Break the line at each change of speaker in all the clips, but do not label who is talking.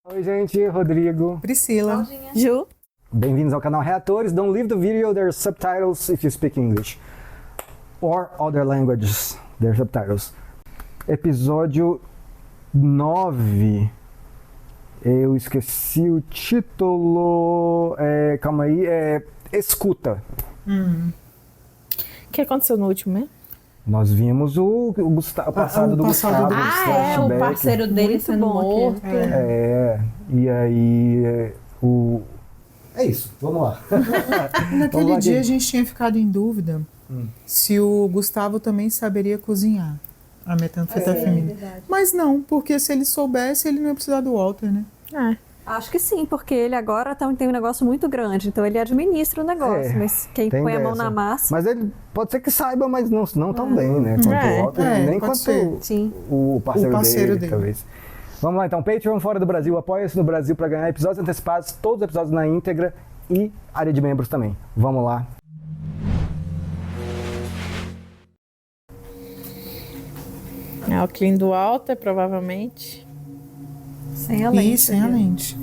Oi, gente, Rodrigo.
Priscila.
Ju.
Bem-vindos ao canal Reatores. Don't leave the video, there's subtitles if you speak English. Or other languages, there's subtitles. Episódio 9. Eu esqueci o título. Calma aí. Escuta.
O que aconteceu no último, né?
Nós vimos o passado do Gustavo.
O parceiro dele
Muito
sendo
bom
morto.
E aí. É isso, vamos lá.
Naquele dia a gente tinha ficado em dúvida se o Gustavo também saberia cozinhar a metanfetamina. Mas não, porque se ele soubesse, ele não ia precisar do Walter, né?
Acho que sim, porque ele agora tem um negócio muito grande, então ele administra o negócio, mas quem põe a mão na massa...
Mas ele pode ser que saiba, mas não tão bem, né? Quanto o Walter, nem quanto o parceiro dele, talvez. Vamos lá então, Patreon Fora do Brasil, apoia-se no Brasil para ganhar episódios antecipados, todos os episódios na íntegra e área de membros também. Vamos lá.
É o clean do Walter, provavelmente.
Sem a lente.
Sem a lente.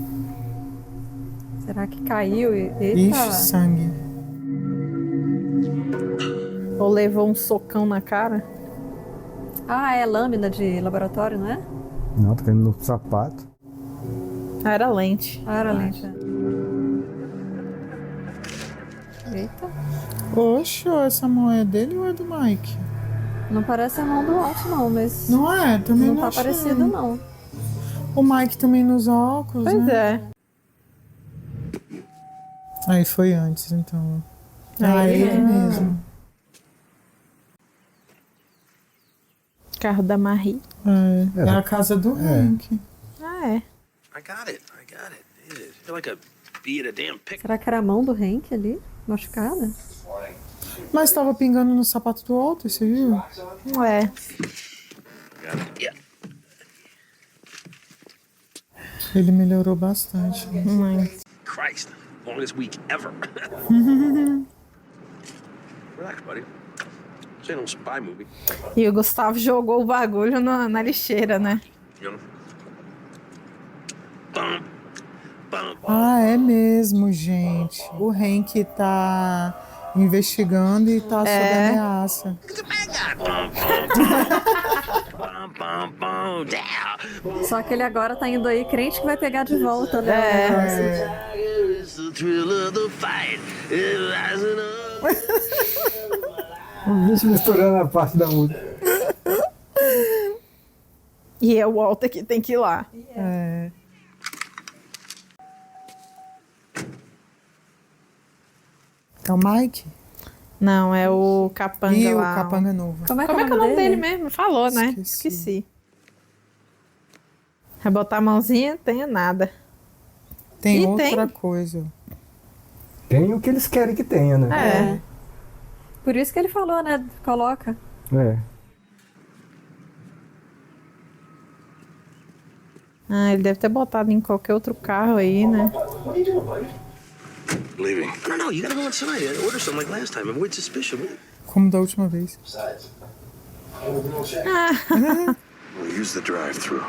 Será que caiu?
Ixi, sangue.
Ou levou um socão na cara?
É lâmina de laboratório, não é?
Não, tá caindo no sapato.
Era lente.
Era lente. Eita.
Oxe, essa mão é dele ou é do Mike?
Não parece a mão do Walter, não, mas...
Não é? Também
não tá parecido, não.
O Mike também nos óculos,
Pois
né? Aí foi antes, então. Ele mesmo.
Carro da Marie.
É a casa do Hank.
I
got it. You're like a bee at a damn pick.
Será que era a mão do Hank ali, machucada?
Mas tava pingando no sapato do Walter, você viu? Ele melhorou bastante.
Christ, longest week ever. Relax, buddy. This ain't no spy movie.
E o Gustavo jogou o bagulho na lixeira, né?
You know?
É mesmo, gente. O Hank tá investigando e tá sob ameaça.
Só que ele agora tá indo aí crente que vai pegar de volta, né?
O bicho misturando a parte da música.
E é o Walter que tem que ir lá.
É o Mike?
Não, é o Capanga lá.
O Capanga novo.
Como é que
é o nome dele mesmo? Falou, né? Esqueci. Vai botar a mãozinha, tem nada.
Tem outra coisa.
Tem o que eles querem que tenha, né?
Por isso que ele falou, né? Coloca.
Ele deve ter botado em qualquer outro carro aí, né?
Leaving. No, you gotta go inside. Order something like last time. Avoid suspicion.
Como da última vez.
We'll use the drive-thru.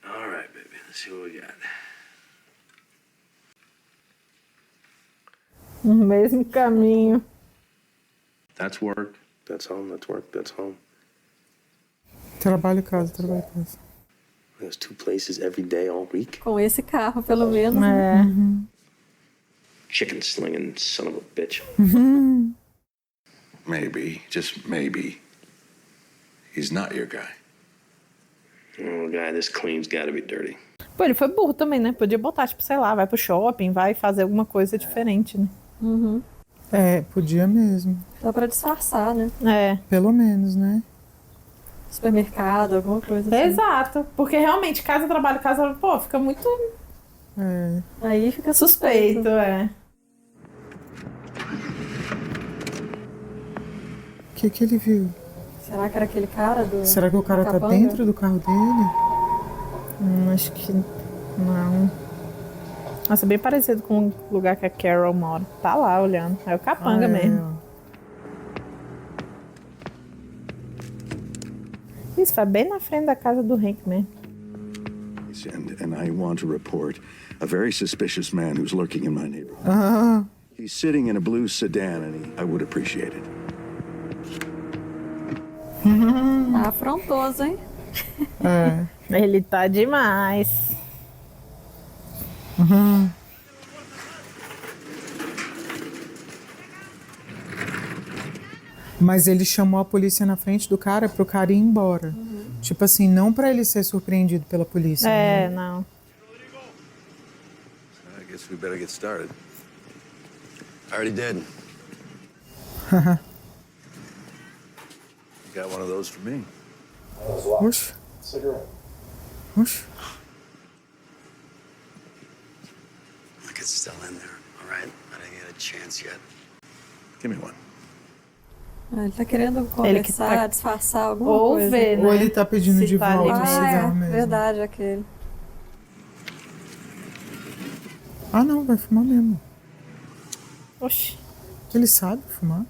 All right, baby. Let's see what we got.
No mesmo caminho.
That's work. That's home. That's work. That's home.
Trabalho, casa, trabalho, casa.
There's 2 places every day all week.
Com esse carro, pelo menos.
Chicken slinging son of a bitch.
Maybe, just maybe, he's not your guy.
Oh, guy, this clean's gotta be dirty.
Pô, ele foi burro também, né? Podia botar, tipo, sei lá, vai pro shopping, vai fazer alguma coisa diferente, né?
Podia mesmo.
Dá pra disfarçar, né?
Pelo menos, né?
Supermercado, alguma coisa assim.
Exato. Porque realmente, casa, trabalho, casa, pô, fica muito...
Aí fica suspeito.
O que ele viu?
Será que era aquele cara do...
Será que o cara tá dentro do carro dele?
Acho que não. Nossa, bem parecido com o lugar que a Carol mora. Tá lá olhando. É o Capanga mesmo. Isso, foi bem na frente da casa do Hank mesmo.
And I want to report a very suspicious man who's lurking in my neighborhood. He's sitting in a blue sedan, and I would appreciate it.
Tá afrontoso, hein?
Ele tá demais.
Mas ele chamou a polícia na frente do cara pro cara ir embora. Tipo assim, não pra ele ser surpreendido pela polícia.
É,
né?
não.
I guess we better get started. I already did. You got one of those for me.
Oxe. Oxe.
Look, it's still in there, all right? I didn't get a chance yet. Give me one.
Ele tá querendo
Ele que
conversar,
tá-
disfarçar alguma
Ou
coisa.
ver, né?
Ou ele tá pedindo
Se
de
tá
volta
ali
o
mesmo.
cigarro
É
mesmo.
verdade, aquele.
Ah, não, vai fumar mesmo.
Oxi.
Ele sabe fumar.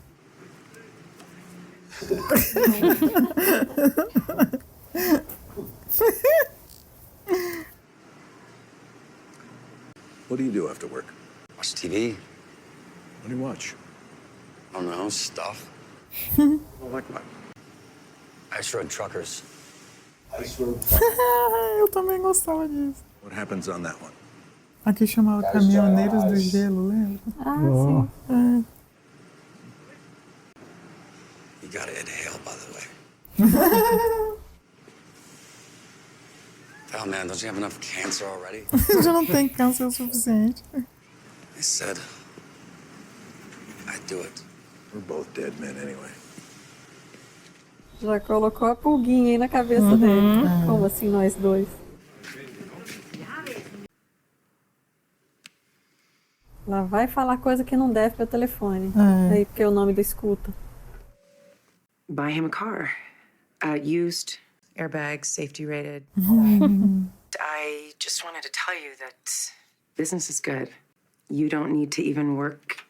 What do you do after work?
Watch TV.
What do you watch?
I don't know, stuff.
Oh, like what?
Ice Road Truckers.
Eu também gostava disso.
What happens on that one?
Aqui chamava Caminhoneiros do Gelo, lembra?
Ah,
Oh.
sim.
You gotta inhale, by the way. Oh man, don't you have enough cancer already?
Já não tem câncer o suficiente.
I said I'd do it.
We're both dead men anyway.
Já colocou a pulguinha aí na cabeça dele. Como assim, nós dois? Lá vai falar coisa que não deve pelo telefone. Aí, porque é o nome da escuta.
Buy him a car. Used, airbags, safety rated. I just wanted to tell you that business is good. You don't need to even work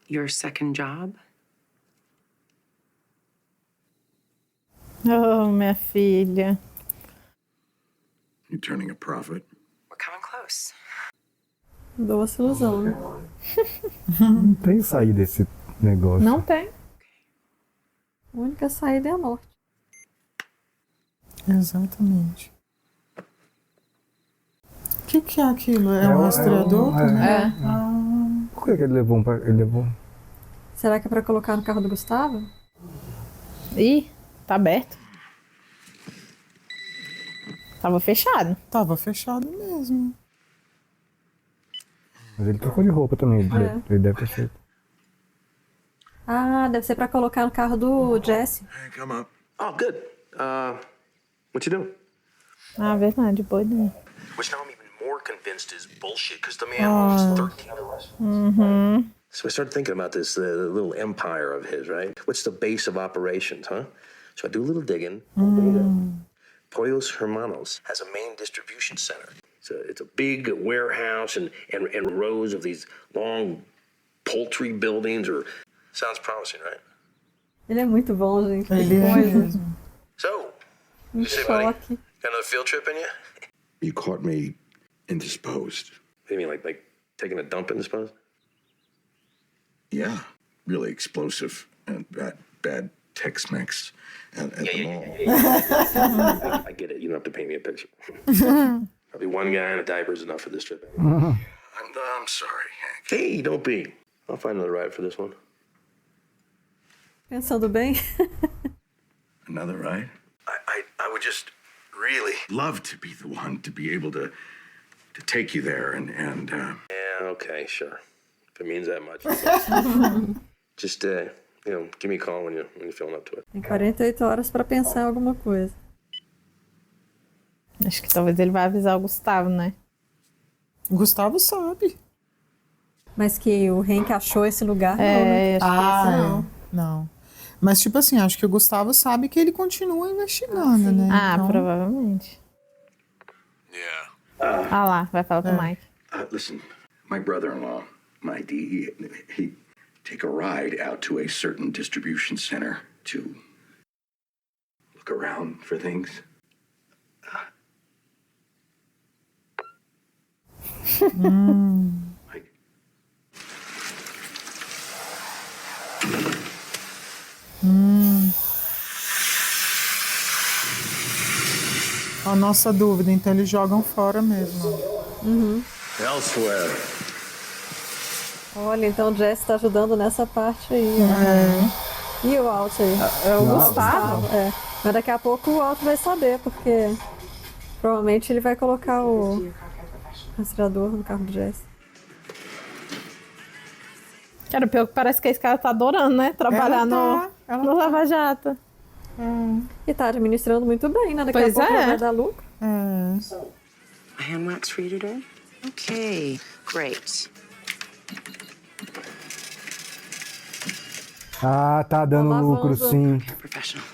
your second job.
Oh, minha filha.
You turning a profit?
We're coming close.
Doce ilusão, né?
Não tem sair desse negócio.
Não tem.
A única saída é a morte.
Exatamente. O que é aquilo? É um rastreador também?
Por que ele levou ele levou?
Será que é pra colocar no carro do Gustavo?
Ih, tá aberto. Tava fechado.
Tava fechado mesmo.
Mas ele trocou de roupa também. Ele deve ter feito.
Ah, deve ser pra colocar no carro do Jesse.
Hey, come up.
Oh, good. What you doing?
Ah, verdade, boa ideia.
Which now I'm even more convinced is bullshit, because the man owns 13 of us. So I started thinking about this little empire of his, right? What's the base of operations, huh? So I do a little digging. Pollos Hermanos has a main distribution center. It's a big warehouse and rows of these long poultry buildings. Sounds promising, right?
Ele é muito bom, gente.
Ele é
Coisa.
mesmo.
So,
Um
you say, buddy,
choque.
got another field trip in you?
You caught me indisposed.
What do you mean, like taking a dump indisposed?
Yeah, really explosive and bad Tex-Mex at the mall.
I get it. You don't have to paint me a picture. Probably one guy in a diaper is enough for this trip.
I'm sorry, Hank.
Hey, don't be. I'll find another ride for this one.
Pensando bem.
Another ride? I would just really love to be the one to be able to take you there and
Yeah, okay, sure. If it means that much. Just, give me a call when you're feeling up to it.
Tem 48 horas pra pensar em alguma coisa.
Acho que talvez ele vai avisar o Gustavo, né?
O Gustavo sabe.
Mas que o Hank achou esse lugar, não, né?
Acho que esse não.
Não. Mas, tipo assim, acho que o Gustavo sabe que ele continua investigando, né?
Ah,
Então,
provavelmente.
Yeah.
Ah lá, vai falar com o Mike.
listen, my brother-in-law, Mikey, he'd take a ride out to a certain distribution center to look around for things. Like,
A nossa dúvida, então eles jogam fora mesmo.
elsewhere.
Olha, então o Jesse tá ajudando nessa parte aí. E o Walter?
É o Gustavo.
É. Mas daqui a pouco o Walter vai saber, porque provavelmente ele vai colocar o rastreador no carro do Jesse.
Cara, pior que parece que esse cara tá adorando, né? Trabalhar no Lava Jato.
E tá administrando muito bem, né? Daqui a
Pois
pouco
é.
vai dar lucro.
Hand wax for you today? Okay, great.
Ah, tá dando lucro, sim.
Professional.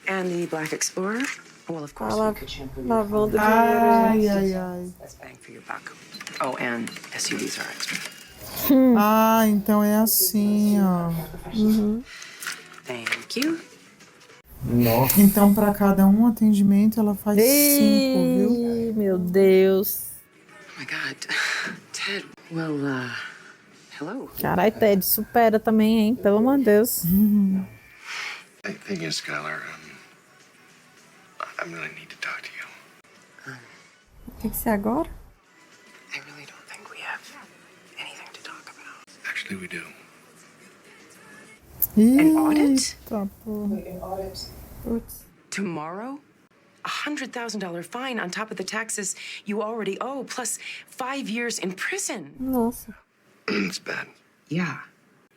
And the Black Explorer? Well, of course,
Tá
we could shampoo you.
lavando dinheiro,
Ai,
gente.
ai.
That's bang for your buck. Oh, and SUVs are extra.
Ah, então é assim, ó.
Thank you.
Nossa.
Então, para cada um atendimento, ela faz 5, viu?
Ih, meu Deus.
Oh my God. Ted, well, hello.
Caralho, Ted, supera também, hein? Pelo amor de Deus.
Thing is, Skylar, I really need to talk to you.
Tem que ser agora?
I really don't think we have anything to talk about.
Actually, we do.
An audit?
Eita, porra.
Putz.
Tomorrow? $100,000 fine on top of the taxes you already owe, plus 5 years in prison.
Nossa.
It's bad.
Yeah.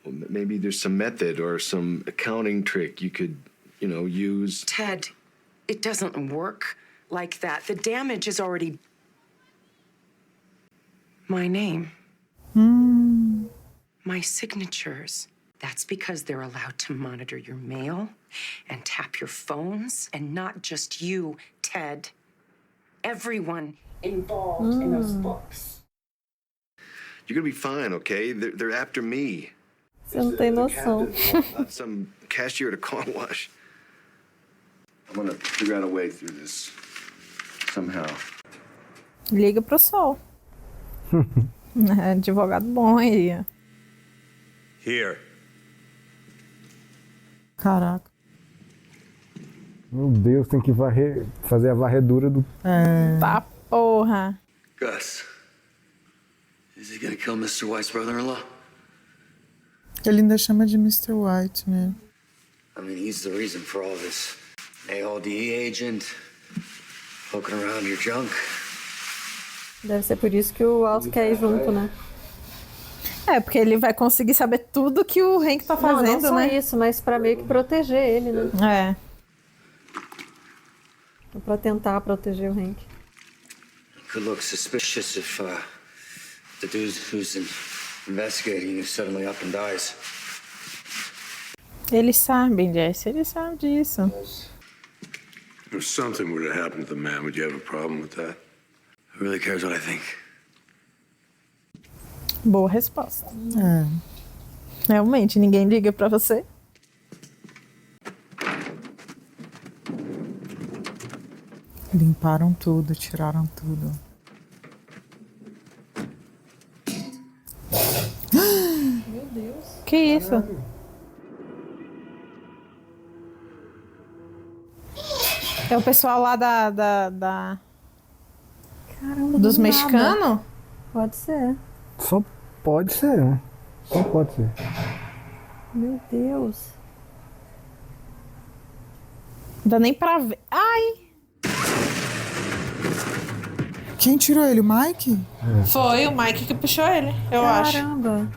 Well, maybe there's some method or some accounting trick you could, use.
Ted, it doesn't work like that. The damage is already my name. My signatures. That's because they're allowed to monitor your mail and tap your phones, and not just you, Ted. Everyone involved in those books.
You're gonna be fine, okay? They're after me.
Você não tem noção.
Not some cashier at a car wash. I'm gonna figure out a way through this somehow.
Liga pro Sol. Advogado bom aí.
Here.
Caraca.
Meu Deus, tem que fazer a varredura do...
Tá, porra.
Gus, is he gonna kill Mr. White's brother-in-law?
Ele ainda chama de Mr. White, né?
I mean, he's the reason for all this. ALDE agent, poking around your junk.
Deve ser por isso que o Walter quer ir junto, né?
É, porque ele vai conseguir saber tudo que o Hank tá fazendo,
não só
né?
isso, mas pra meio que proteger ele, né?
É.
Pra tentar proteger o Hank.
Could look suspicious if the dude who's investigating is suddenly up and dies.
Eles sabem, Jesse, eles sabem disso.
If something were to happen to the man, would you have a problem with that?
Who really cares what I think?
Boa resposta.
É.
Realmente, ninguém liga pra você.
Limparam tudo, tiraram tudo.
Meu Deus.
Que isso? É o pessoal lá
Caramba,
dos
do nada.
mexicanos?
Pode ser.
Só pode ser, né? Só pode ser.
Meu Deus.
Não dá nem pra ver. Ai!
Quem tirou ele? O Mike?
Foi o Mike que puxou ele, eu acho.
Caramba.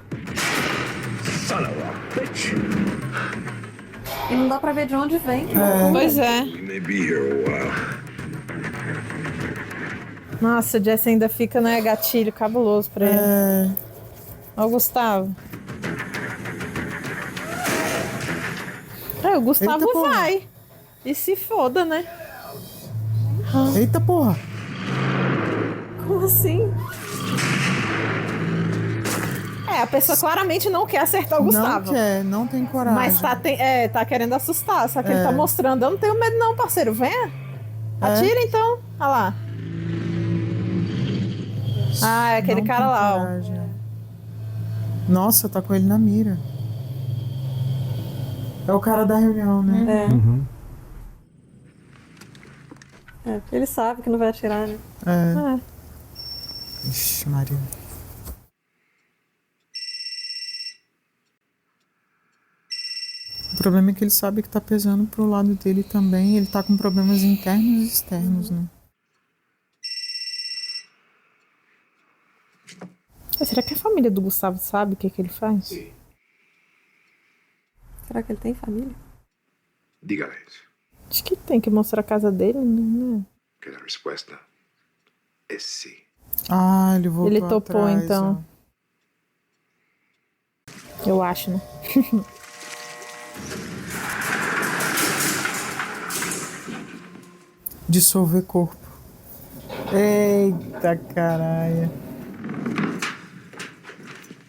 Son of a bitch.
E não dá pra ver de onde vem.
Pois é.
We may be here a while.
Nossa, o Jesse ainda fica, né, gatilho cabuloso pra ele. Ó o Gustavo. O Gustavo
Eita, porra.
vai. E se foda, né?
Eita porra!
Como assim?
A pessoa claramente não quer acertar o Gustavo.
Não quer, não tem coragem.
Mas tá querendo assustar. Só que ele tá mostrando, eu não tenho medo não, parceiro. Venha. Atira então. Olha lá. É aquele
Não
cara
tem
lá,
coragem. Nossa, tá com ele na mira. É o cara da reunião, né?
Porque ele sabe que não vai atirar, né?
Ixi, Maria. O problema é que ele sabe que tá pesando pro lado dele também. Ele tá com problemas internos e externos, né?
Será que a família do Gustavo sabe o que ele faz?
Será que ele tem família?
Dígales
Acho que tem que mostrar a casa dele, né?
que la respuesta es sí.
Ele voltou
Ele topou,
atrás,
então. Eu acho, né?
Dissolver corpo. Eita caralho.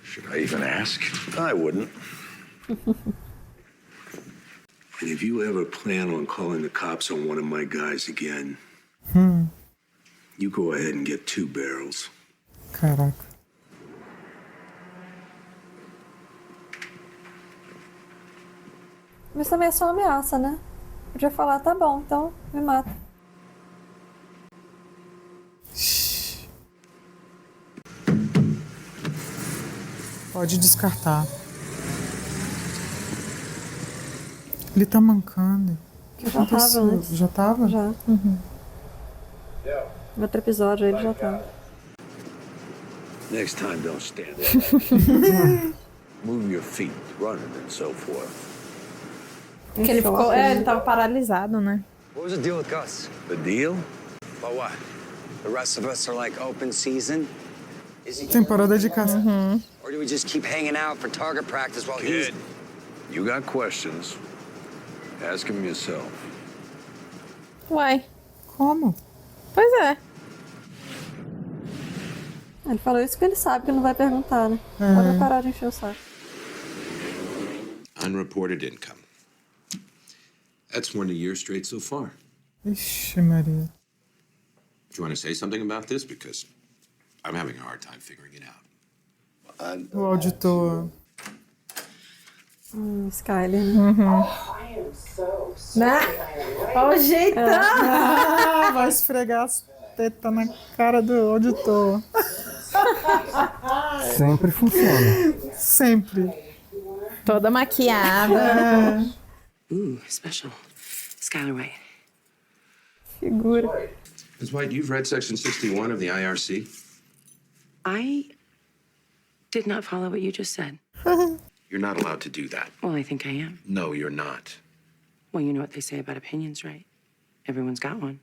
Should I even ask? I wouldn't. And if you ever plan on calling the cops on one of my guys again, you go ahead and get 2 barrels.
Caraca.
Mas também é só uma ameaça, né? Podia falar, tá bom, então me mata.
Pode descartar. Ele tá mancando.
Que já tava antes.
Já tava?
Já. No outro episódio ele já tava.
Next time, don't stand there. Move your feet, running and so forth.
Porque ele ficou. Ele tava paralisado, né?
What was the deal with Gus?
The deal?
About what? The rest of us are like open season? Is he?
Temporada de caça.
Or do we just keep hanging out for target practice while he's...
Kid, you got questions. Ask him yourself.
Uai.
Como?
Pois é.
Ele falou isso porque ele sabe que não vai perguntar, né? Pode parar de encher o saco.
Unreported income. That's 1 a year straight so far.
Ixi, Maria.
Do you want to say something about this? Because I'm having a hard time figuring it out.
O auditor.
Skyler, né?
Olha o jeitão!
Vai esfregar as tetas na cara do auditor.
Sempre funciona.
Sempre.
Toda maquiada.
Special. Skylar White.
Figura.
Ms. White, you've read Section 61 of the IRC?
I did not follow what you just said.
You're not allowed to do that.
Well, I think I am.
No, you're not.
Well, you know what they say about opinions, right? Everyone's got one.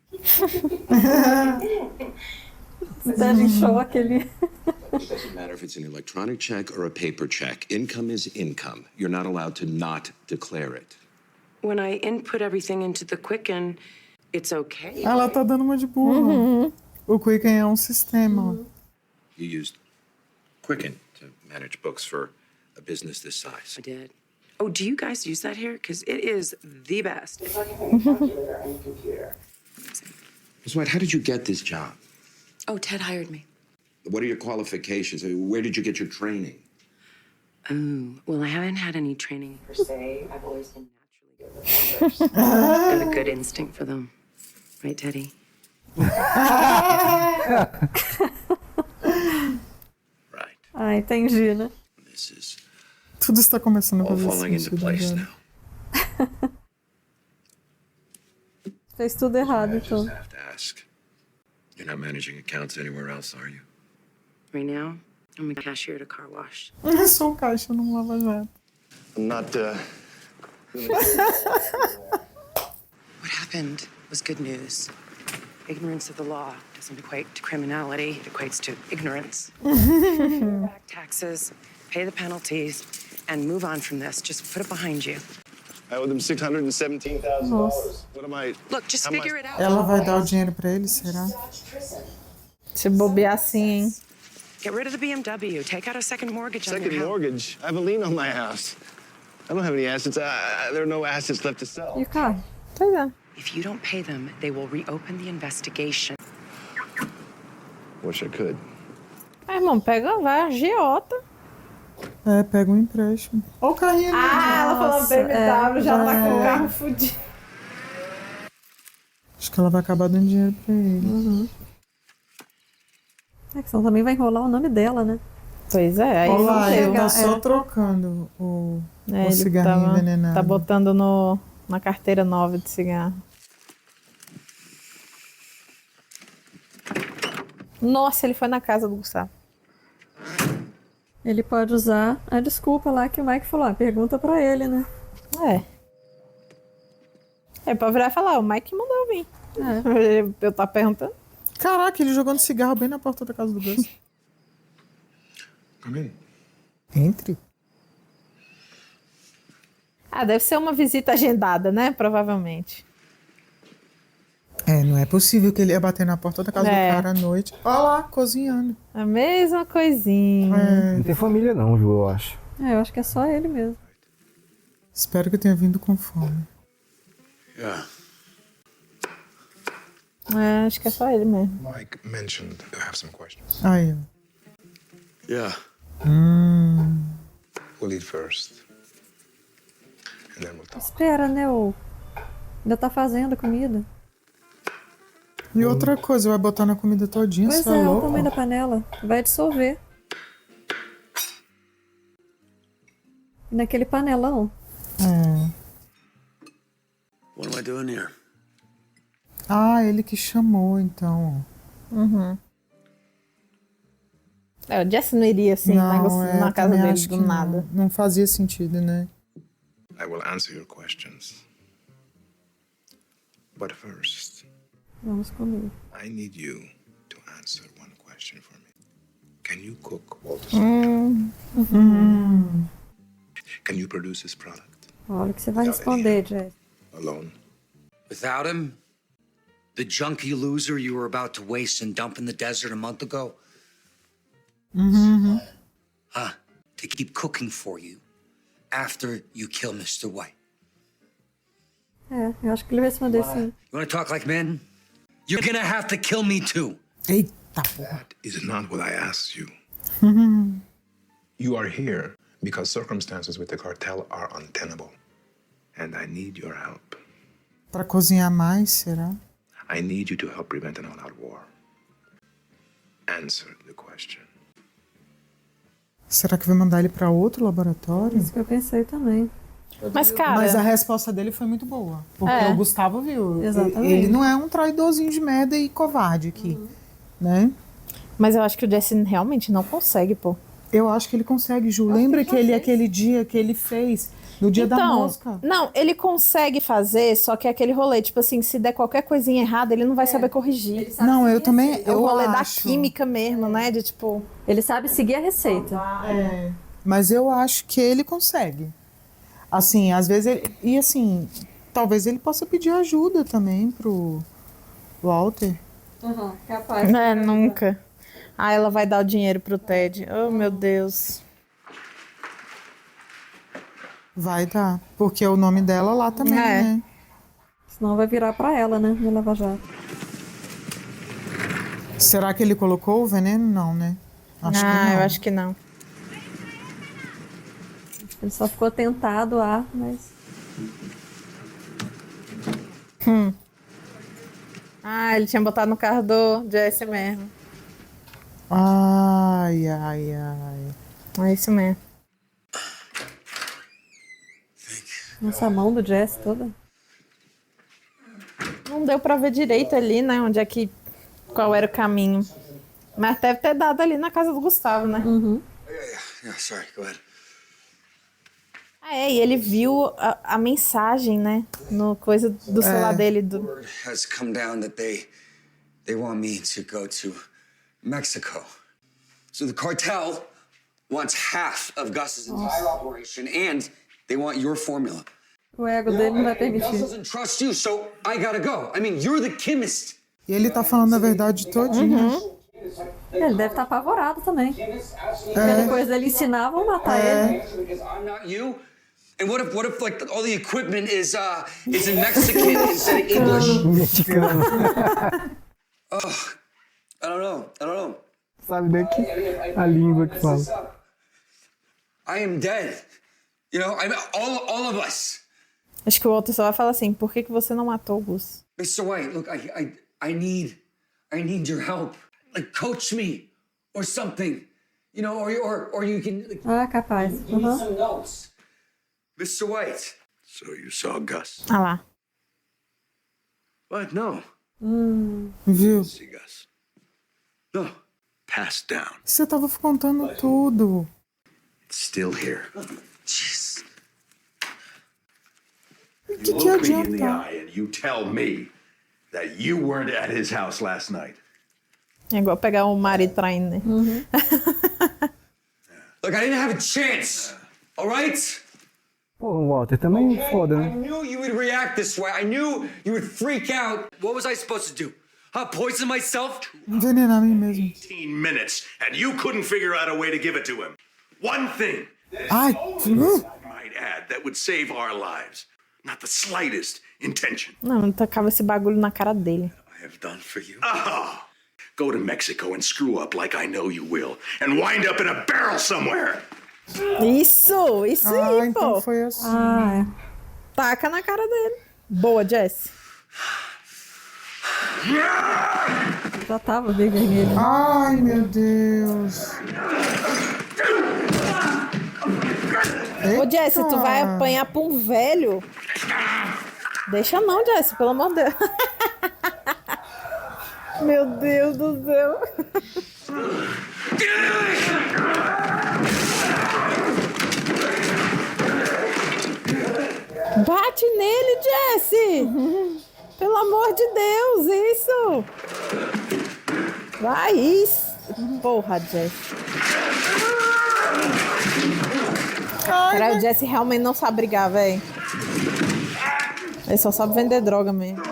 Tá de choque ali.
It doesn't matter if it's an electronic check or a paper check. Income is income. You're not allowed to not declare it.
When I input everything into the Quicken, it's okay.
Ela tá dando uma de burra. O Quicken é um sistema.
You used Quicken to manage books for a business this size.
I did. Oh, do you guys use that here? Because it is the best. It's like
Ms. White, how did you get this job?
Oh, Ted hired me.
What are your qualifications? Where did you get your training?
Oh, well, I haven't had any training per se. I've always been naturally good with numbers. And a good instinct for them. Right, Teddy?
Right.
Ah, entendi, né?
This is
Tudo está começando a
all
fazer
falling into
sentido
place
agora.
now.
Fez tudo errado,
I
então.
just have to ask. You're not managing accounts anywhere else, are you?
Right now, I'm a cashier at a car wash.
Eu sou um caixa num lava-jato.
I'm not,
What happened was good news. Ignorance of the law doesn't equate to criminality. It equates to ignorance. Pay back taxes, pay the penalties, and move on from this. Just put it behind you.
I owe them $617,000. What am I...
Look, just figure it out.
Ela vai dar o dinheiro pra ele, será?
Se bobear assim, hein?
Get rid of the BMW. Take out a second mortgage on your
Second
house.
mortgage? I have a lien on my house. I don't have any assets. There are no assets left to sell.
E o carro?
Pois é.
If you don't pay them, they will reopen the investigation.
Wish I could.
Irmão, pega, vai, agiota.
É, pega um empréstimo. Olha o carrinho ali.
Ela falou BMW, já tá com o carro fudido.
Acho que ela vai acabar dando dinheiro pra ele.
É que senão também vai enrolar o nome dela, né?
Pois é, aí
Olha lá, ele tá
pegar,
só trocando o
ele
cigarrinho envenenado.
tá botando na carteira nova de cigarro. Nossa, ele foi na casa do Gustavo.
Ele pode usar a desculpa lá que o Mike falou. Pergunta pra ele, né?
É pra virar e falar, o Mike mandou eu vir. Eu tava perguntando.
Caraca, ele jogando cigarro bem na porta da casa do Gus.
Come in.
Entre.
Deve ser uma visita agendada, né? Provavelmente.
É, não é possível que ele ia bater na porta da casa do cara à noite. Olha lá, cozinhando.
A mesma coisinha.
Não tem família não, Ju, eu acho.
Eu acho que é só ele mesmo.
Espero que eu tenha vindo com fome.
Yeah.
Acho que é só ele mesmo.
Mike mentioned you have some questions.
Aí, ó.
Yeah. We'll eat first. And then we'll talk.
Espera, né? Ainda tá fazendo a comida.
E outra coisa, vai botar na comida todinha,
Pois
você é
é, olha o
louco?
tamanho da panela. Vai dissolver. Naquele panelão.
What am I doing here?
Ah, ele que chamou, então.
O Jesse não iria assim na casa
também
dele
acho
do
que
nada.
Não fazia sentido, né?
I will answer your questions. But first,
Vamos comer.
I need you to answer one question for me. Can you cook Walter's? Can you produce this product
Olha o que você vai responder, Jess.
alone?
Without him? The junkie loser you were about to waste and dump in the desert a month ago? Huh? To keep cooking for you after you kill Mr. White.
Eu acho que ele vai responder sim.
You wanna talk like men? You're gonna have to kill me too.
Eita.
That is not what I asked you. You are here because circumstances with the cartel are untenable. And I need your help.
Pra cozinhar mais, será?
I need you to help prevent an all-out war. Answer the question.
Será que vai mandar ele pra outro laboratório?
Isso que eu pensei também.
Mas, cara...
Mas a resposta dele foi muito boa. Porque o Gustavo viu.
Exatamente.
Ele não é um traidorzinho de merda e covarde aqui. Né?
Mas eu acho que o Jesse realmente não consegue, pô.
Eu acho que ele consegue, Ju. Lembra que ele, aquele dia que ele fez, no dia da mosca?
Não, ele consegue fazer, só que é aquele rolê, tipo assim, se der qualquer coisinha errada, ele não vai saber corrigir.
Não, eu também.
É o rolê da
acho.
química mesmo, né? De tipo.
Ele sabe seguir a receita.
Mas eu acho que ele consegue. Assim, às vezes ele. E assim, talvez ele possa pedir ajuda também pro Walter.
Capaz.
Nunca. Ela vai dar o dinheiro pro Ted. Oh, meu Deus.
Vai dar. Porque o nome dela lá também, né?
Senão vai virar pra ela, né? No Lava Jato.
Será que ele colocou o veneno? Não, né? Acho que não.
Eu acho que não.
Ele só ficou tentado mas...
Ele tinha botado no carro do Jesse mesmo.
Ai.
É isso mesmo.
Nossa, a mão do Jesse toda.
Não deu pra ver direito ali, né? Qual era o caminho. Mas deve ter dado ali na casa do Gustavo, né?
Yeah, sorry, go ahead.
E ele viu a mensagem, né? No coisa do celular dele.
Word has come down that they want me to go to Mexico. So the cartel wants half of Gus's entire operation, and they want your formula.
O ego dele não vai
Gus
permitir.
doesn't trust you, so I gotta go. I mean, you're the chemist.
E ele tá falando a verdade todinha.
Ele deve estar apavorado também. Porque depois dele ensinar, vão matar ele.
I'm not you. And what if like all the equipment is in Mexican instead of English?
Mexicano.
Oh, I don't know.
Sabe daqui a língua que fala.
I am dead. You know, all of us.
Acho que o outro só vai falar assim, por que você não matou o Gus?
Mr. White, look, I need your help. Like, coach me or something. You know, or you can
capaz.
give me some notes. Mr. White.
So you saw Gus?
Ah lá.
What? No.
Viu?
See Gus. No. Passed down.
Você tava contando tudo.
Still here.
Jeez.
Que
Look me in the
adianta?
eye and you tell me that you weren't at his house last night.
É igual pegar um marido traindo, né?
Look, I didn't have a chance. All right?
Pô, o Walter também é foda,
I
né?
knew you would react this way. I knew you would freak out. What was I supposed to do? Poison myself?
Envenenar a mim mesmo.
18 minutes and you couldn't figure out a way to give it to him. One thing,
Ai,
I might add, that would save our lives. Not the slightest intention.
Não tacava esse bagulho na cara dele.
I have done for you. Go to Mexico and screw up like I know you will, and wind up in a barrel somewhere.
Isso aí,
então
pô.
foi assim.
Taca na cara dele. Boa, Jess.
Já tava bem vermelho.
Ai, meu Deus.
Ô, Jess, tu vai apanhar pra um velho? Deixa não, Jess, pelo amor de Deus. Meu Deus do céu. Bate nele, Jesse! Pelo amor de Deus, isso! Vai, isso! Porra, Jesse. Cara, o Jesse realmente não sabe brigar, velho. Ele só sabe vender droga mesmo.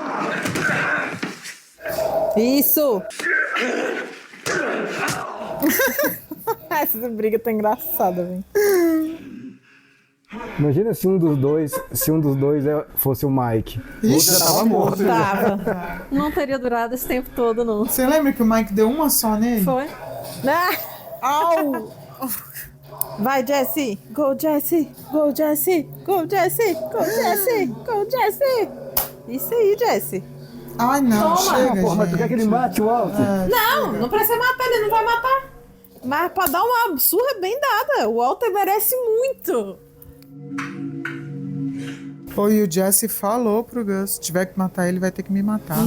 Isso! Essa briga tá engraçada, velho.
Imagina se um dos dois fosse o Mike. O outro já tava morto.
Tava.
Não teria durado esse tempo todo, não.
Você lembra que o Mike deu uma só nele?
Foi.
Au!
Vai, Jesse! Go, Jesse! Go, Jesse! Go, Jesse! Go, Jesse! Go, Jesse! Isso aí, Jesse.
Ai, não, chega,
Porra, mas tu quer que ele mate o Walter?
Não precisa matar, ele não vai matar. Mas pra dar uma surra bem dada. O Walter merece muito.
Pô, e o Jesse falou pro Gus, se tiver que matar ele, vai ter que me matar.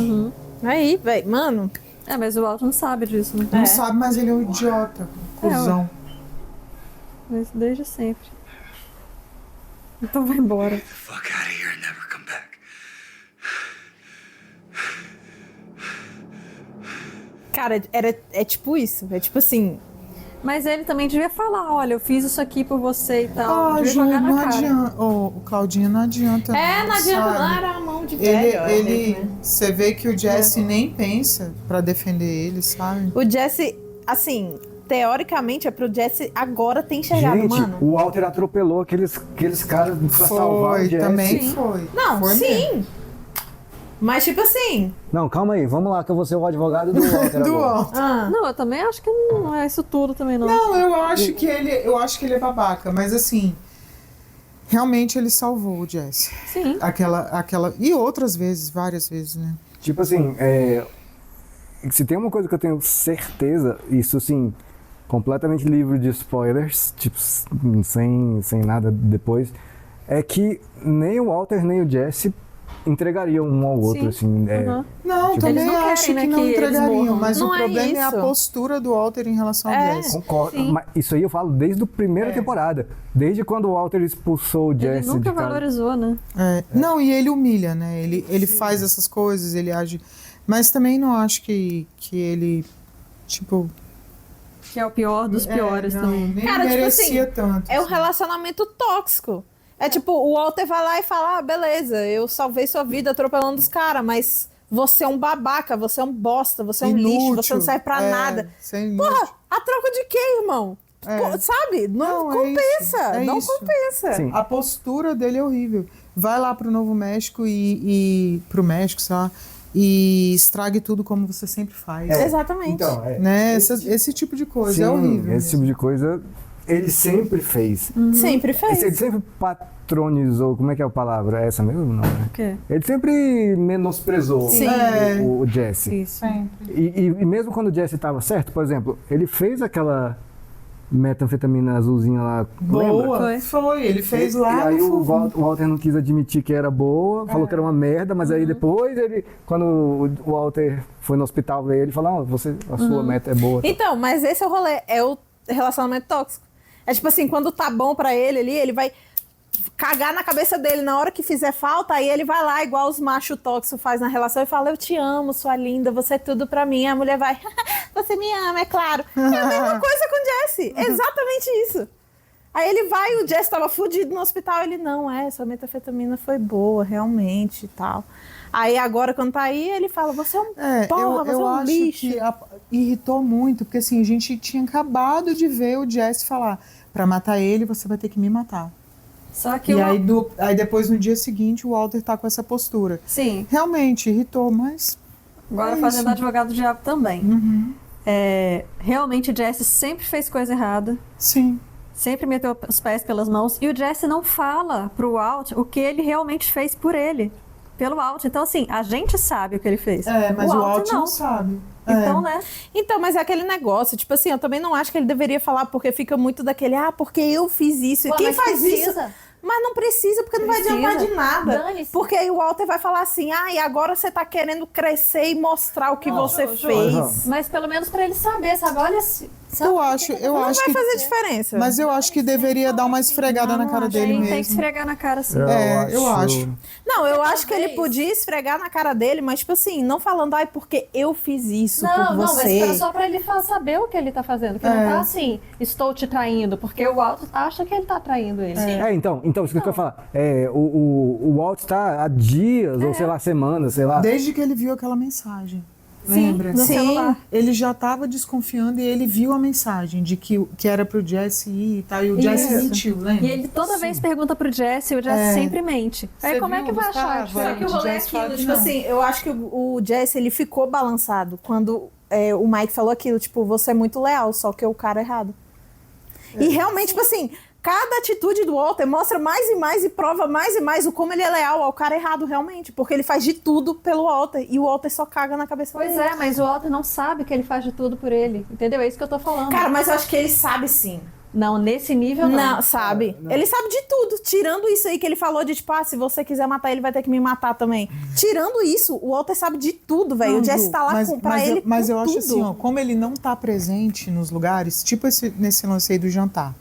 Aí, velho, mano.
Mas o Walter não sabe disso, né?
Não sabe, mas ele é um idiota. Cusão.
Mas desde sempre. Então vai embora.
Fuck out of here and never come back.
Cara, é tipo isso. É tipo assim.
Mas ele também devia falar, olha, eu fiz isso aqui por você e tal.
Ah,
devia
Ju,
jogar na
não
cara.
adianta. O Claudinho não adianta.
Não adianta,
sabe?
não era a mão de velho.
Você vê que o Jesse nem pensa pra defender ele, sabe?
O Jesse, assim, teoricamente é pro Jesse agora ter enxergado,
Gente,
mano.
o Walter atropelou aqueles caras pra salvar o Jesse.
Também foi.
Não,
foi
sim.
mesmo.
Mas tipo assim.
Não, calma aí, vamos lá que eu vou ser o advogado do Walter
Do
agora.
Walter.
Não, eu também acho que não é isso tudo também, não.
Não, eu acho que ele é babaca, mas assim, realmente ele salvou o Jesse.
Sim.
Aquela e outras vezes, várias vezes, né?
Tipo assim, se tem uma coisa que eu tenho certeza, isso assim, completamente livre de spoilers, tipo, sem nada depois, é que nem o Walter nem o Jesse entregariam um ao outro, assim.
Não,
tipo,
também
Eles não
acho
querem,
que
né,
não
que eles
entregariam,
morram.
mas
Não
o
é
problema é a
isso.
postura do Walter em relação ao Jesse.
Concordo,
Sim.
mas isso aí eu falo desde a primeira temporada. Desde quando o Walter expulsou o
Ele
Jesse
nunca
de casa.
valorizou, né?
Não, e ele humilha, né? Ele faz essas coisas, ele age. Mas também não acho que ele, tipo.
Que é o pior dos piores
não,
também.
nem
Cara, tipo
merecia
assim,
tanto.
é um relacionamento tóxico. É tipo, o Walter vai lá e fala, beleza, eu salvei sua vida atropelando os caras, mas você é um babaca, você é um bosta, você é um lixo, você não serve pra nada. Porra, a troca de quê, irmão? Sabe? Não compensa. Não compensa.
Sim. A postura dele é horrível. Vai lá pro Novo México e pro México, sei lá, e estrague tudo como você sempre faz.
Exatamente.
Então,
né? Esse tipo de coisa.
Sim,
é horrível.
Esse tipo de coisa ele sempre fez.
Sempre fez.
Ele sempre patronizou, como é que é a palavra? É essa mesmo? Não, né?
O quê?
Ele sempre menosprezou o Jesse.
Isso.
E mesmo quando o Jesse estava certo, por exemplo, ele fez aquela metanfetamina azulzinha lá.
Boa,
lembra?
foi. Ele fez lá.
E aí o Walter não quis admitir que era boa, falou que era uma merda, mas aí depois quando o Walter foi no hospital ver ele, falou, a sua meta é boa.
Então, mas esse é o rolê, é o relacionamento tóxico. É tipo assim, quando tá bom pra ele ali, ele vai cagar na cabeça dele na hora que fizer falta, aí ele vai lá, igual os machos tóxicos faz na relação, e fala, eu te amo, sua linda, você é tudo pra mim. A mulher vai, você me ama, é claro. É a mesma coisa com o Jesse, exatamente isso. Aí ele vai, o Jesse tava fudido no hospital, ele, não, essa metanfetamina foi boa, realmente, e tal. Aí agora, quando tá aí, ele fala, você é um porra, você é um lixo.
Eu acho que irritou muito, porque assim, a gente tinha acabado de ver o Jesse falar, pra matar ele, você vai ter que me matar.
Só que
aí depois, no dia seguinte, o Walter tá com essa postura.
Sim.
Realmente, irritou, mas...
Agora fazendo advogado do diabo também. Realmente o Jesse sempre fez coisa errada.
Sim.
Sempre meteu os pés pelas mãos. E o Jesse não fala pro Walt o que ele realmente fez por ele. Pelo Walt. Então, assim, a gente sabe o que ele fez.
Mas o Walt não sabe.
Então, né?
Então, mas é aquele negócio, tipo assim, eu também não acho que ele deveria falar, porque fica muito daquele, porque eu fiz isso. E quem faz isso? Mas não precisa, porque não vai adiantar de nada. Porque aí o Walter vai falar assim, e agora você tá querendo crescer e mostrar o que você fez.
Mas pelo menos pra ele saber, sabe? Olha,
eu acho
não vai fazer diferença.
Mas eu acho que deveria dar uma esfregada na cara dele mesmo.
Tem que esfregar na cara, sim.
Eu acho.
Não, eu acho que ele podia esfregar na cara dele, mas tipo assim, não falando, porque eu fiz isso por você.
Não, mas só pra ele saber o que ele tá fazendo. Que não tá assim, estou te traindo, porque o Walt acha que ele tá traindo ele.
Então, isso que eu ia falar. O Walt tá há dias, ou sei lá, semanas, sei lá.
Desde que ele viu aquela mensagem. Lembra?
Sim.
Ele já estava desconfiando e ele viu a mensagem de que era pro Jesse ir e tal. E o Jesse mentiu, lembra?
E ele toda vez pergunta pro Jesse e o Jesse sempre mente. Aí como é que vai achar?
Só que o rolê é aquilo, tipo assim, eu acho que o Jesse, ele ficou balançado quando o Mike falou aquilo, tipo, você é muito leal, só que o cara é errado. E realmente, tipo assim, cada atitude do Walter mostra mais e mais e prova mais e mais o como ele é leal ao cara errado, realmente. Porque ele faz de tudo pelo Walter. E o Walter só caga na cabeça dele.
Pois é, mas o Walter não sabe que ele faz de tudo por ele. Entendeu? É isso que eu tô falando.
Cara, mas eu acho que ele sabe sim.
Não, nesse nível não.
Não, sabe. Não. Ele sabe de tudo. Tirando isso aí que ele falou de tipo, se você quiser matar ele, vai ter que me matar também. Tirando isso, o Walter sabe de tudo, velho. O Jesse tá lá pra ele
Mas eu acho
tudo.
assim, como ele não tá presente nos lugares, tipo nesse lance aí do jantar.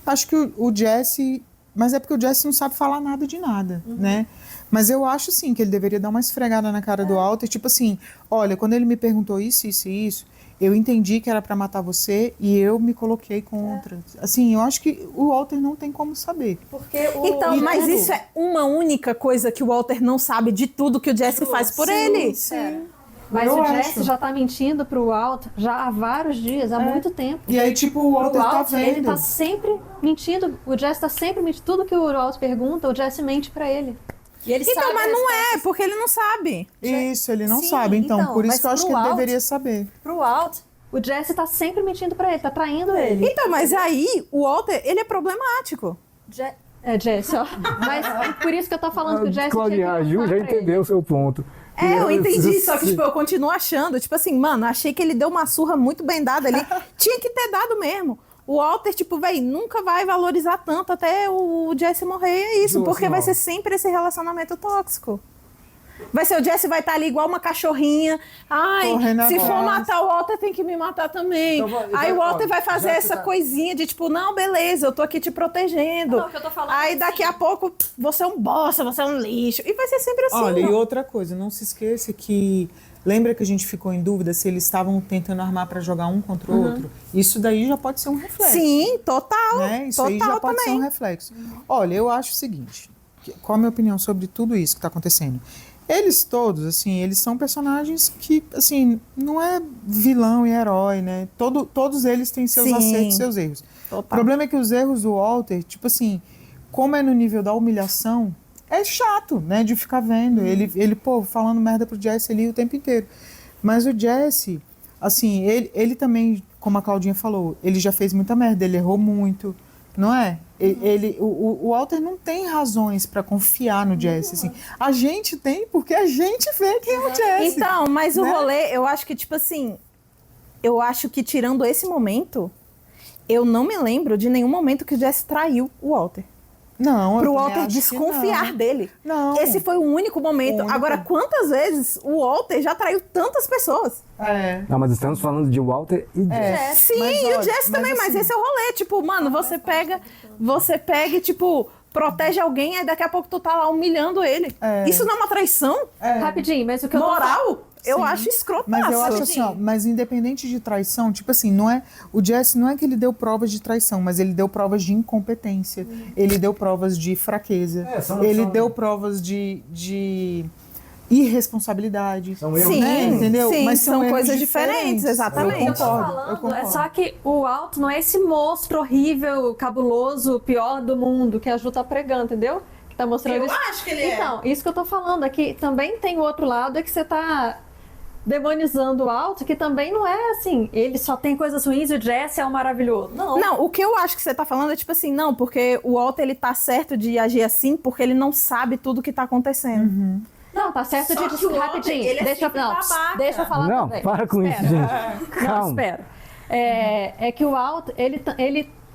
Acho que o Jesse... Mas é porque o Jesse não sabe falar nada de nada, né? Mas eu acho, sim, que ele deveria dar uma esfregada na cara do Walter. Tipo assim, olha, quando ele me perguntou isso, eu entendi que era pra matar você e eu me coloquei contra. Assim, eu acho que o Walter não tem como saber.
Mas isso é uma única coisa que o Walter não sabe de tudo que o Jesse faz por ele.
Sim.
Mas o Jesse já tá mentindo pro Walt já há vários dias, há muito tempo.
E aí, tipo, o Walter tá vendo.
Ele tá sempre mentindo. O Jesse tá sempre mentindo. Tudo que o Walt pergunta, o Jesse mente pra ele.
E ele sabe mas não é, porque ele não sabe.
Isso, ele não sabe. Então, por isso que eu acho que ele deveria saber.
Pro Walt, o Jesse tá sempre mentindo pra ele, tá traindo ele.
Então, mas aí, o Walter, ele é problemático.
Jesse, ó. Mas por isso que eu tô falando que o Jesse
Claudinha, a Ju já entendeu o seu ponto.
Eu entendi, só que tipo, eu continuo achando, tipo assim, mano, achei que ele deu uma surra muito bem dada ali. Tinha que ter dado mesmo. O Walter, tipo, velho, nunca vai valorizar tanto até o Jesse morrer, é isso, porque vai ser sempre esse relacionamento tóxico. Vai ser, o Jesse vai estar ali igual uma cachorrinha. Se for matar o Walter, tem que me matar também. Aí o Walter vai fazer essa coisinha de tipo, não, beleza, eu tô aqui te protegendo.
Não, o que eu tô falando
aí daqui a pouco, você é um bosta, você é um lixo. E vai ser sempre assim.
Olha, e outra coisa, não se esqueça que... Lembra que a gente ficou em dúvida se eles estavam tentando armar para jogar um contra o outro? Isso daí já pode ser um reflexo.
Sim, total.
Né? Isso aí já pode ser um reflexo. Olha, eu acho o seguinte... qual a minha opinião sobre tudo isso que está acontecendo? Eles todos, assim, eles são personagens que, assim, não é vilão e herói, né? Todos eles têm seus acertos e seus erros.
Total.
O problema é que os erros do Walter, tipo assim, como é no nível da humilhação, é chato, né? De ficar vendo. Ele pô, falando merda pro Jesse ali o tempo inteiro. Mas o Jesse, assim, ele também, como a Claudinha falou, ele já fez muita merda, ele errou muito, não é? O Walter não tem razões pra confiar no Jesse, assim. A gente tem porque a gente vê quem é o Jesse.
Então, mas
né?
o rolê, eu acho que, tipo assim, eu acho que tirando esse momento, eu não me lembro de nenhum momento que o Jesse traiu o Walter.
Não,
pro Walter desconfiar dele.
Não.
Esse foi o único momento. Agora, quantas vezes o Walter já traiu tantas pessoas?
Não, mas estamos falando de Walter e Jesse.
Sim,
Mas,
e
olha,
o Jesse também, mas
assim,
esse é o rolê. Tipo, mano, você pega e, tipo, protege alguém, aí daqui a pouco tu tá lá humilhando ele. Isso não é uma traição?
Rapidinho, mas o que eu tô
Moral? Eu
Sim.
acho escrotaço.
Mas eu acho assim, ó, mas independente de traição, tipo assim, não é, o Jesse não é que ele deu provas de traição, mas ele deu provas de incompetência, ele deu provas de fraqueza, ele deu provas de irresponsabilidade.
São erros,
Sim,
né?
Entendeu?
Sim,
Mas
são
erros
coisas diferentes, exatamente.
Eu
Eu tô
concordo.
falando, é só que o Alto não é esse monstro horrível, cabuloso, pior do mundo que a Ju tá pregando, entendeu? Que tá mostrando isso.
acho que ele
Então, isso que eu tô falando aqui, também tem o outro lado, é que você tá demonizando o Alto, que também não é assim, ele só tem coisas ruins e o Jesse é o maravilhoso. Não.
Não, o que eu acho que você tá falando é tipo assim, não, porque o Walter, ele tá certo de agir assim porque ele não sabe tudo que tá acontecendo.
Não, tá certo
Só
de
que o Walter,
rapidinho.
ele é
Deixa,
sempre babaca.
deixa eu falar
Não,
também.
para com isso,
Espera.
gente.
Não,
Calma.
espera. É que o Alto,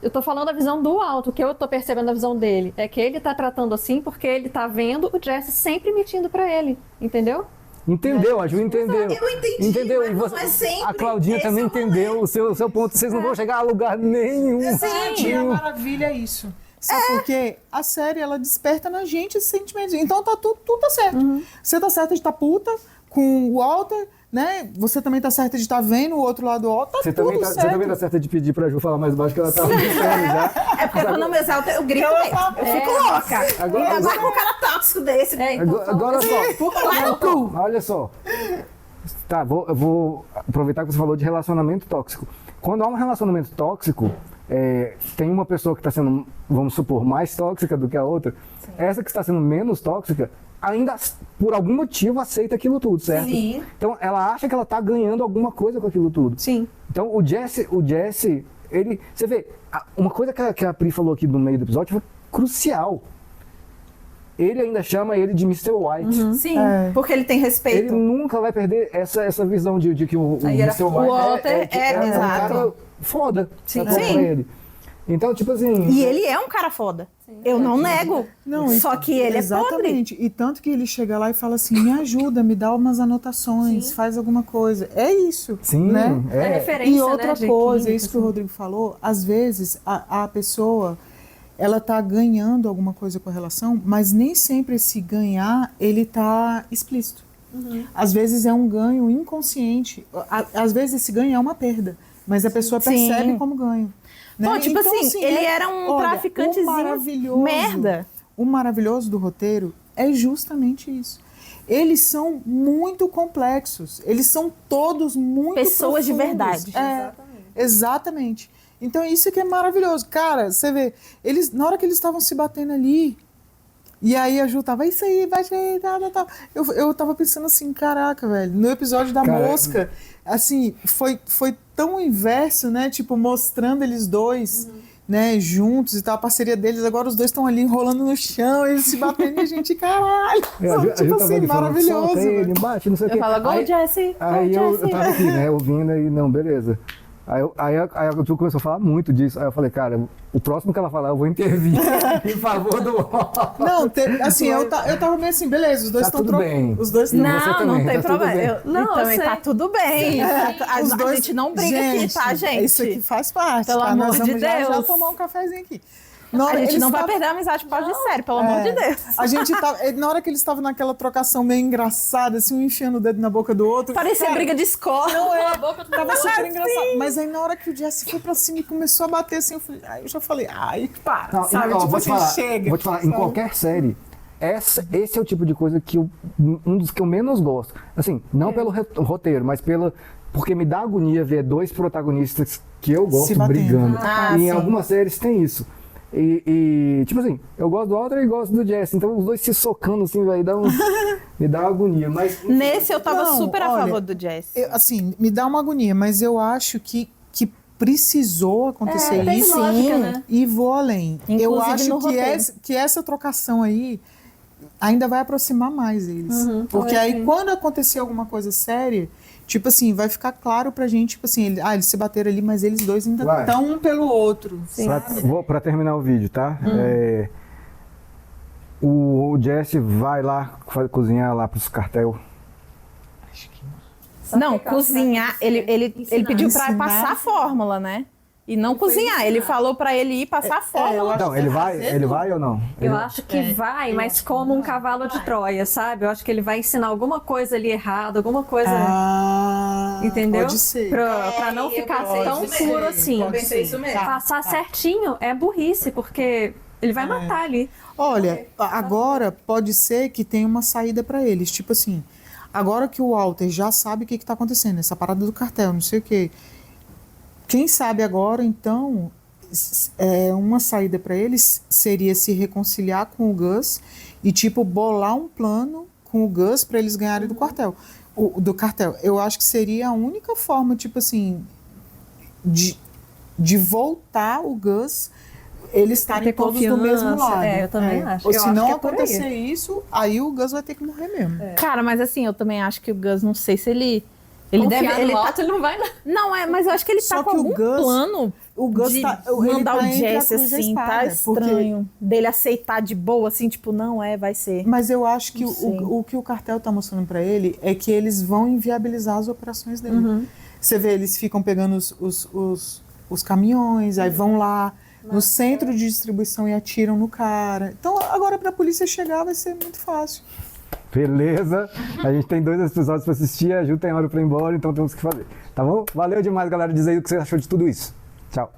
eu tô falando a visão do Alto, o que eu tô percebendo a visão dele. É que ele tá tratando assim porque ele tá vendo o Jesse sempre mentindo pra ele, entendeu?
Entendeu? A Ju entendeu.
Eu entendi,
Entendeu?
mas
E
não
você,
é sempre.
a Claudinha
Esse
também
é o rolê.
entendeu o seu ponto. Vocês não vão chegar a lugar nenhum.
Gente, a maravilha é isso. Sabe por quê? A série, ela desperta na gente esses sentimentos. Então tá tudo tá certo. Você tá certa de estar puta com o Walter, né? Você também tá certa de estar vendo o outro lado do Walter. Tá
Você
tudo
também,
certo.
você também tá certa de pedir pra Ju falar mais baixo que ela tá gritando já.
É porque quando eu me exalto, eu grito mesmo. Eu fico louca.
Agora-
Ainda mais com um cara tóxico desse.
Agora só.
Claro, tu.
Olha só. Tá, eu vou aproveitar que você falou de relacionamento tóxico. Quando há um relacionamento tóxico, tem uma pessoa que está sendo, vamos supor, mais tóxica do que a outra. Sim. Essa que está sendo menos tóxica, ainda, por algum motivo, aceita aquilo tudo, certo?
Sim.
Então, ela acha que ela está ganhando alguma coisa com aquilo tudo.
Sim.
Então, o Jesse, ele... Você vê, uma coisa que a Pri falou aqui no meio do episódio foi crucial. Ele ainda chama ele de Mr. White.
Sim, porque ele tem respeito.
Ele nunca vai perder essa visão de que o Mr. White
Walter
é um
exato.
cara foda.
Sim.
Pra
Sim.
ele. Então, tipo assim...
E ele é um cara foda. Eu não nego.
Não,
Só que ele
exatamente. E tanto que ele chega lá e fala assim, me ajuda, me dá umas anotações, faz alguma coisa. É isso,
Sim,
né?
é.
referência,
E outra
né, de
coisa,
química,
isso que o Rodrigo falou, às vezes a pessoa, ela tá ganhando alguma coisa com a relação, mas nem sempre esse ganhar, ele tá explícito. Às vezes é um ganho inconsciente. Às vezes esse ganho é uma perda, mas a pessoa percebe como ganho. Né?
Pô, tipo
Então,
assim, ele era um traficantezinho merda.
O maravilhoso do roteiro é justamente isso. Eles são muito complexos. Eles são todos muito
Pessoas de
profundos.
verdade.
Exatamente. Então isso que é maravilhoso. Cara, você vê, na hora que eles estavam se batendo ali, e aí a Ju tava, isso aí, bate aí, tal. Eu tava pensando assim, caraca, velho, no episódio da mosca, assim, foi tão inverso, né? Tipo, mostrando eles dois, né, juntos e tal, a parceria deles. Agora os dois estão ali enrolando no chão, eles se batendo e a gente, caralho. Tipo assim, maravilhoso.
Ele bate, não sei o quê.
Eu falo, go Jesse,
Aí eu tava aqui, né, ouvindo e não, beleza. Aí a Ju começou a falar muito disso. Aí eu falei, cara, o próximo que ela falar, eu vou intervir em favor do...
Não, assim, eu tava meio assim, beleza, os dois estão
tudo bem.
Os dois estão
Não tem problema.
Não,
também
sei.
tá tudo bem. A gente não briga aqui, tá, gente?
Isso aqui faz parte.
Pelo
tá?
amor
Nós vamos
de
já
Deus.
tomar um cafezinho aqui.
A gente não vai perder a amizade por causa de série, pelo amor de Deus.
A gente na hora que eles estavam naquela trocação meio engraçada, assim, um enfiando o dedo na boca do outro.
Parecia briga de escola.
Não é, tava super engraçado. Mas aí na hora que o Jesse foi pra cima e começou a bater assim, eu já falei, ai, para,
Não,
sabe?
ó,
Tipo
vou
assim,
te falar,
chega.
Vou te falar, em qualquer série, esse é o tipo de coisa que um dos que eu menos gosto. Assim, não pelo roteiro, mas porque me dá agonia ver dois protagonistas que eu gosto brigando. E em algumas séries tem isso. E, tipo assim, eu gosto do Walter e gosto do Jesse, então os dois se socando assim, vai dar me dá agonia. Mas,
nesse eu tava super a favor do Jesse.
Assim, me dá uma agonia, mas eu acho que precisou acontecer isso,
lógica, né?
E vou além.
Inclusive
eu acho
no
que essa trocação aí ainda vai aproximar mais eles. Porque aí, quando acontecer alguma coisa séria, tipo assim, vai ficar claro pra gente, tipo assim, eles se bateram ali, mas eles dois ainda estão um pelo outro.
Pra terminar o vídeo, tá? O Jesse vai lá cozinhar lá pros cartel.
Não, cozinhar, ele pediu pra passar a fórmula, né? E não cozinhar. Ele falou pra ele ir passar a fórmula.
Não, ele vai ou não?
Eu acho que vai, mas como um cavalo de Troia, sabe? Eu acho que ele vai ensinar alguma coisa ali errada, alguma coisa. Entendeu?
Pode ser.
Pra não ficar tão puro assim. Passar certinho é burrice, porque ele vai matar ali.
Olha, agora pode ser que tenha uma saída pra eles. Tipo assim, agora que o Walter já sabe o que tá acontecendo, essa parada do cartel, não sei o quê. Quem sabe agora, então, uma saída para eles seria se reconciliar com o Gus e, tipo, bolar um plano com o Gus para eles ganharem do cartel. Eu acho que seria a única forma, tipo assim, de voltar o Gus, eles estarem todos do mesmo lado.
Eu também acho.
Ou se não acontecer isso, aí o Gus vai ter que morrer mesmo.
Cara, mas assim, eu também acho que o Gus, não sei se ele
Confiar
deve.
No alto, ele não vai, não.
Não, mas eu acho que ele tá com algum plano.
O Gus
de
tá
mandar o
entre a
Jesse
cruz e a
assim,
espada,
tá estranho. Dele aceitar de boa, assim, tipo, não, vai ser.
Mas eu acho que o que o cartel tá mostrando pra ele é que eles vão inviabilizar as operações dele. Você vê, eles ficam pegando os caminhões, aí vão lá no centro de distribuição e atiram no cara. Então, agora pra polícia chegar vai ser muito fácil.
Beleza, a gente tem 2 episódios pra assistir, a Ju tem hora pra ir embora, então temos que fazer. Tá bom? Valeu demais, galera. Diz aí o que você achou de tudo isso. Tchau.